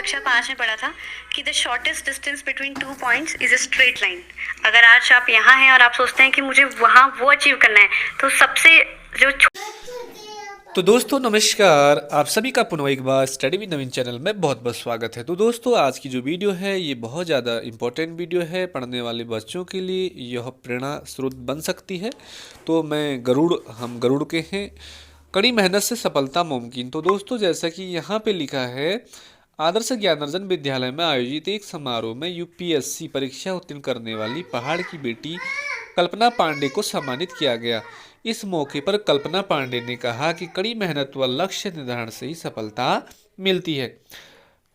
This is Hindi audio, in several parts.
कक्षा 5 में पढ़ा था कि the shortest distance between 2 points is a straight line. अगर आज आप यहाँ हैं और आप सोचते हैं कि मुझे वहाँ वो अचीव करना है, तो सबसे जो तो दोस्तों नमस्कार, आप सभी का पुनः एक बार स्टडी विद नवीन चैनल में बहुत बहुत स्वागत है। तो दोस्तों आज की जो वीडियो है ये बहुत ज़्यादा इम्पोर्टेंट वीडियो है। पढ़ने वाले बच्चों के लिए यह प्रेरणा स्रोत बन सकती है। तो हम गरुड़ के हैं, कड़ी मेहनत से सफलता मुमकिन। तो दोस्तों जैसा कि यहाँ पे लिखा है, आदर्श ज्ञानार्जन विद्यालय में आयोजित एक समारोह में यूपीएससी परीक्षा उत्तीर्ण करने वाली पहाड़ की बेटी कल्पना पांडे को सम्मानित किया गया। इस मौके पर कल्पना पांडे ने कहा कि कड़ी मेहनत व लक्ष्य निर्धारण से ही सफलता मिलती है।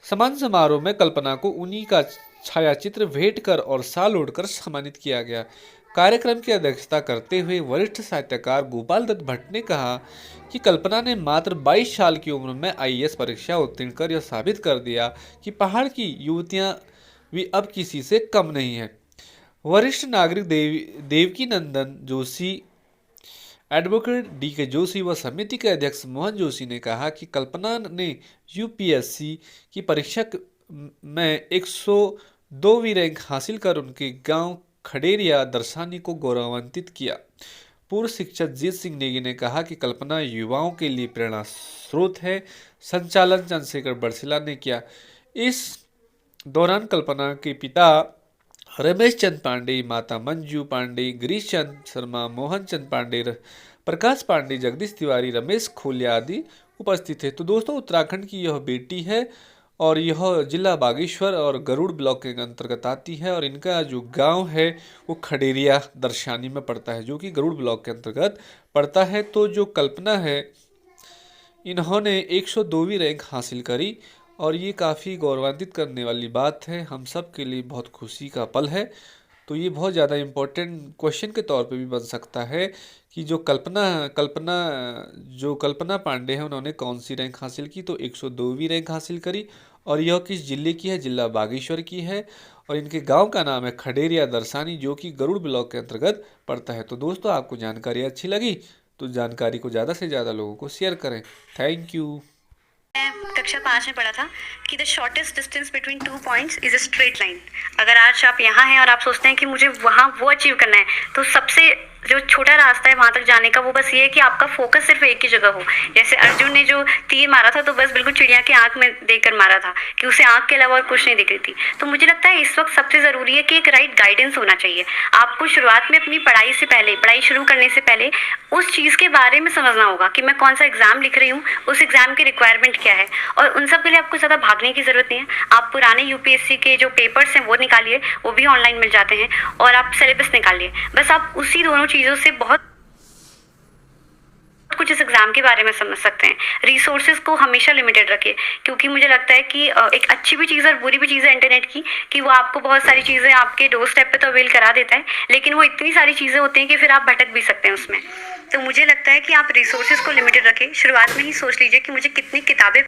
सम्मान समारोह में कल्पना को उन्हीं का छायाचित्र भेंट कर और शाल ओढ़कर सम्मानित किया गया। कार्यक्रम की अध्यक्षता करते हुए वरिष्ठ साहित्यकार गोपाल दत्त भट्ट ने कहा कि कल्पना ने मात्र 22 साल की उम्र में आईएएस परीक्षा उत्तीर्ण कर यह साबित कर दिया कि पहाड़ की युवतियां भी अब किसी से कम नहीं है। वरिष्ठ नागरिक देवकी नंदन जोशी, एडवोकेट डीके जोशी व समिति के अध्यक्ष मोहन जोशी ने कहा कि कल्पना ने यूपीएससी की परीक्षा में 102वीं रैंक हासिल कर उनके गांव खडेरिया दर्शानी को गौरवान्वित किया। पूर्व शिक्षक जीत सिंह नेगी ने कहा कि कल्पना युवाओं के लिए प्रेरणा स्रोत है। संचालन चंद्रशेखर बरसिला ने किया। इस दौरान कल्पना के पिता रमेश चंद पांडे, माता मंजू पांडे, गिरीश चंद शर्मा, मोहन चंद पांडे, प्रकाश पांडे, जगदीश तिवारी, रमेश खोलिया आदि उपस्थित थे। तो दोस्तों उत्तराखंड की यह बेटी है और यह जिला बागेश्वर और गरुड़ ब्लॉक के अंतर्गत आती है और इनका जो गांव है वो खडेरिया दर्शानी में पड़ता है, जो कि गरुड़ ब्लॉक के अंतर्गत पड़ता है। तो जो कल्पना है इन्होंने 102वीं रैंक हासिल करी और ये काफ़ी गौरवान्वित करने वाली बात है, हम सब के लिए बहुत खुशी का पल है। तो ये बहुत ज़्यादा इम्पोर्टेंट क्वेश्चन के तौर पे भी बन सकता है कि जो कल्पना पांडे हैं उन्होंने कौन सी रैंक हासिल की। तो 102वीं रैंक हासिल करी और यह किस जिले की है, जिला बागेश्वर की है और इनके गांव का नाम है खडेरिया दर्शानी, जो कि गरुड़ ब्लॉक के अंतर्गत पड़ता है। तो दोस्तों आपको जानकारी अच्छी लगी तो जानकारी को ज़्यादा से ज़्यादा लोगों को शेयर करें। Thank you. कक्षा 5 में पढ़ा था कि the shortest distance between 2 points is a straight line. अगर आज आप यहाँ हैं और आप सोचते हैं कि मुझे वहाँ वो अचीव करना है, तो सबसे जो छोटा रास्ता है वहाँ तक जाने का वो बस ये है कि आपका फोकस सिर्फ एक ही जगह हो। जैसे अर्जुन ने जो तीर मारा था तो बस बिल्कुल चिड़िया की आंख में देखकर मारा था कि उसे आंख के अलावा और कुछ नहीं दिख रही थी। तो मुझे लगता है इस वक्त सबसे ज़रूरी है कि एक राइट गाइडेंस होना चाहिए। आपको शुरुआत में अपनी पढ़ाई से पहले, पढ़ाई शुरू करने से पहले उस चीज़ के बारे में समझना होगा कि मैं कौन सा एग्ज़ाम लिख रही हूँ, उस एग्ज़ाम की रिक्वायरमेंट क्या है। और उन सब के लिए आपको ज़्यादा भागने की ज़रूरत नहीं है। आप पुराने यूपीएससी के जो पेपर्स हैं वो निकालिए, वो भी ऑनलाइन मिल जाते हैं, और आप सिलेबस निकालिए। बस आप उसी दोनों चीज़ों से बहुत कुछ इस एग्जाम के बारे में समझ सकते हैं। रिसोर्सेज को हमेशा लिमिटेड रखिए, क्योंकि मुझे लगता है कि एक अच्छी भी चीज़ और बुरी भी चीज़ है इंटरनेट की, कि वो आपको बहुत सारी चीज़ें आपके डोर स्टेप पे तो अवेल करा देता है, लेकिन वो इतनी सारी चीज़ें होती हैं कि फिर आप भटक भी सकते हैं उसमें। तो मुझे लगता है कि आप रिसोर्सेज को लिमिटेड रखें। शुरुआत में ही सोच लीजिए कि मुझे कितनी किताबें